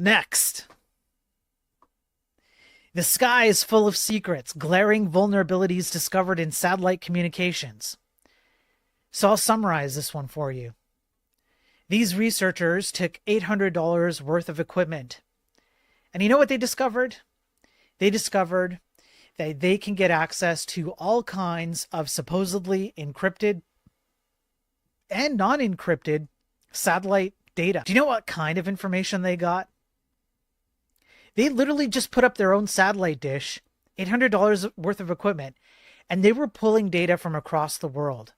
Next, the sky is full of secrets, glaring vulnerabilities discovered in satellite communications. So I'll summarize this one for you. These researchers took $800 worth of equipment. And you know what they discovered? They discovered that they can get access to all kinds of supposedly encrypted and non-encrypted satellite data. Do you know what kind of information they got? They literally just put up their own satellite dish, $800 worth of equipment, and they were pulling data from across the world.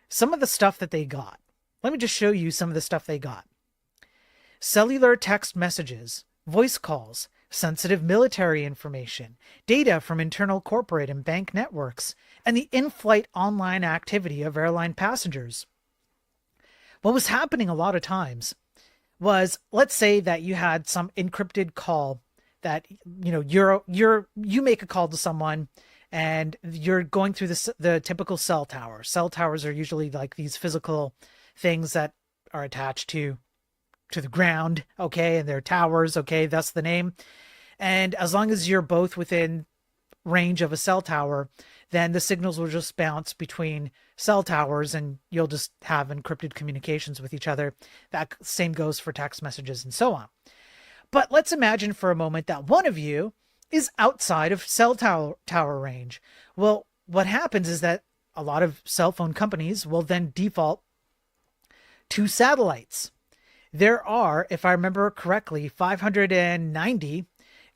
Some of the stuff that they got. Let me just show you some of the stuff they got. Cellular text messages, voice calls, sensitive military information, data from internal corporate and bank networks, and the in-flight online activity of airline passengers. What was happening a lot of times was, let's say that you had some encrypted call that, you make a call to someone and you're going through the typical cell tower. Cell towers are usually like these physical things that are attached to the ground, okay, and they're towers, okay, that's the name. And as long as you're both within range of a cell tower, then the signals will just bounce between cell towers and you'll just have encrypted communications with each other. That same goes for text messages and so on. But let's imagine for a moment that one of you is outside of cell tower range. Well, what happens is that a lot of cell phone companies will then default to satellites. There are, if I remember correctly, 590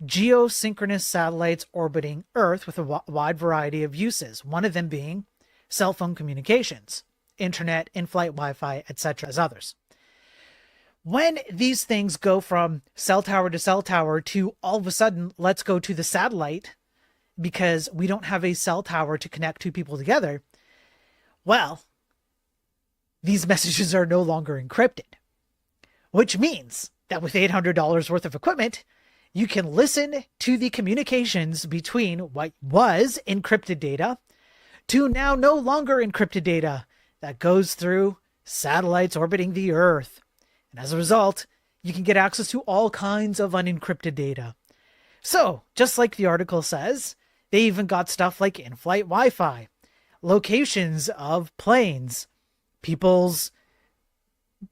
geosynchronous satellites orbiting Earth with a wide variety of uses, one of them being cell phone communications, internet, in-flight Wi-Fi, etc., as others. When these things go from cell tower to all of a sudden, let's go to the satellite because we don't have a cell tower to connect two people together, well, these messages are no longer encrypted, which means that with $800 worth of equipment, you can listen to the communications between what was encrypted data to now no longer encrypted data that goes through satellites orbiting the Earth. And as a result, you can get access to all kinds of unencrypted data. So, just like the article says, they even got stuff like in-flight Wi-Fi, locations of planes, people's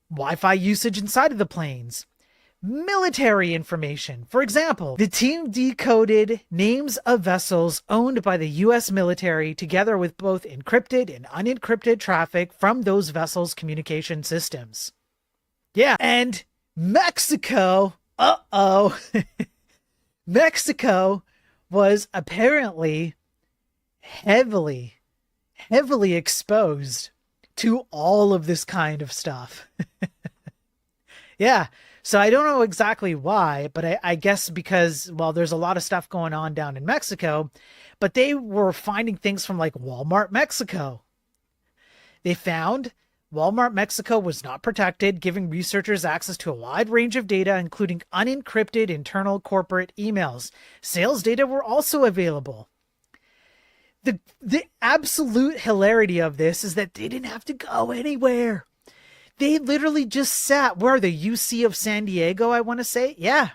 Wi-Fi usage inside of the planes, military information. For example, the team decoded names of vessels owned by the U.S. military together with both encrypted and unencrypted traffic from those vessels' communication systems. Yeah, and Mexico, Mexico was apparently heavily exposed to all of this kind of stuff. Yeah. So I don't know exactly why, but I guess because, well, there's a lot of stuff going on down in Mexico, but they were finding things from like Walmart Mexico. They found Walmart Mexico was not protected, giving researchers access to a wide range of data, including unencrypted internal corporate emails. Sales data were also available. The absolute hilarity of this is that they didn't have to go anywhere. They literally just sat, where the UC of San Diego, I want to say. Yeah.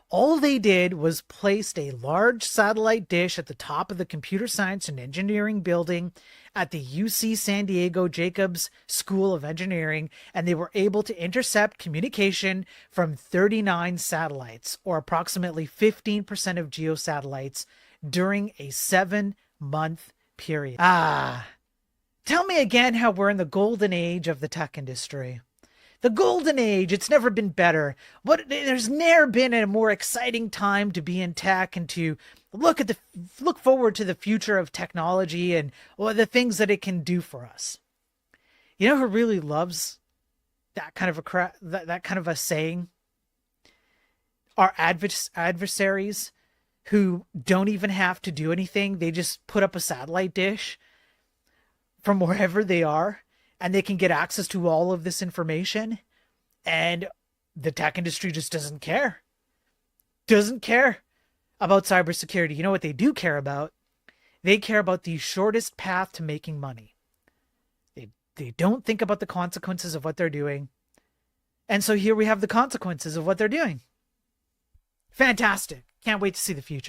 All they did was placed a large satellite dish at the top of the Computer Science and Engineering building at the UC San Diego Jacobs School of Engineering, and they were able to intercept communication from 39 satellites, or approximately 15% of geosatellites, during a 7-month period. Tell me again how we're in the golden age of the tech industry. The golden age, it's never been better. There's never been a more exciting time to be in tech and to look forward to the future of technology and the things that it can do for us. You know who really loves that kind of that kind of a saying? Our adversaries who don't even have to do anything. They just put up a satellite dish from wherever they are, and they can get access to all of this information, and the tech industry just doesn't care. Doesn't care about cybersecurity. You know what they do care about? They care about the shortest path to making money. They don't think about the consequences of what they're doing. And so here we have the consequences of what they're doing. Fantastic. Can't wait to see the future.